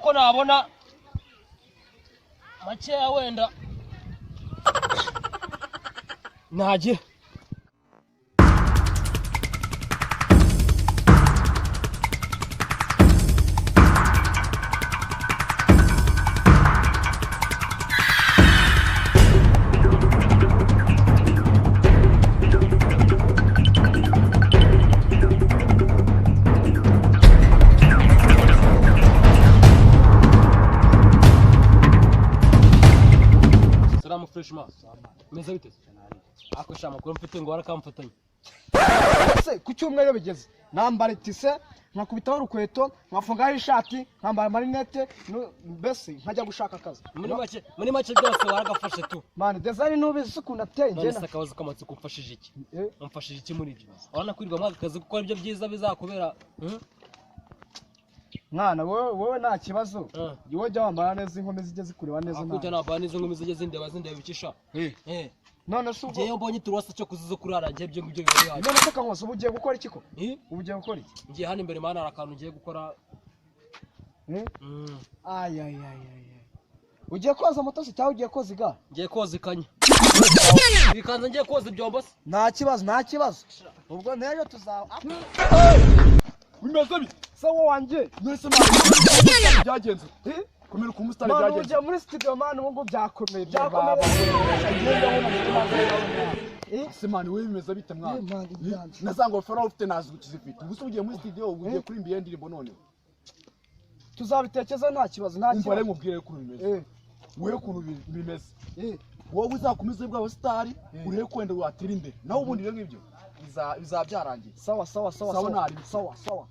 ko nabona makeya wenda nagira Freshman. Meza bite? Ako shama ko mfite ngo warakamfatanye. Se ku cyumweru bigeze. Nambara itise, nkakubitaho urukweto, nkafungaho ishati, nkambara marinette, mbese nkajya gushaka akazi. Muri make byose waragafashe tu. Man, design nubizi ukuntu ateye njye. None akabazo kamatse kumfashije iki? Umfashije iki muri ibyo? Abana kwirirwa mwaka kazi gukora ibyo byiza bizakubera. Mwana wowe nta kibazo. Wowe jya wambara neza inkome zijye zikureba neza nta. Akuta nabana neza inkome zijye zindeba bikisha. None se ubwo je mbonye turwasa cyo kuzizo kurara ngiye byo ngibyo biri haje. None se kankoso ugiye gukora iki ko? Ugiye gukora iki? Ngiye hano imbere mana arakantu ngiye gukora. Ay. Ugiye koza moto se cyangwa ugiye koza igare? Ngiye koza ikanya. Bikanza ngiye koza ibyombo se. Nta kibazo. Ubwo ntejo tuzaba. Bimeze bite? Sawa wanje. Mwese mwana byagenze. Komera ku mustari byagenze. Uje muri studio man ubu byakomeye. Semani we bimeze bite mwana? Nazango fera ufite nazi gukizifite. Ubuso ugiye muri studio ugiye kuri imbiye ndirimbo none. Tuzabitekeza nta kibazo. Umva rero mubwire ko bimeze. Wewe kuntu bimeze. Wowe uzakomeze bwa star urebe kwenda watira imbere. Naho ubundi rero ngibyo bizabyarangiye. Sawa. Sawa.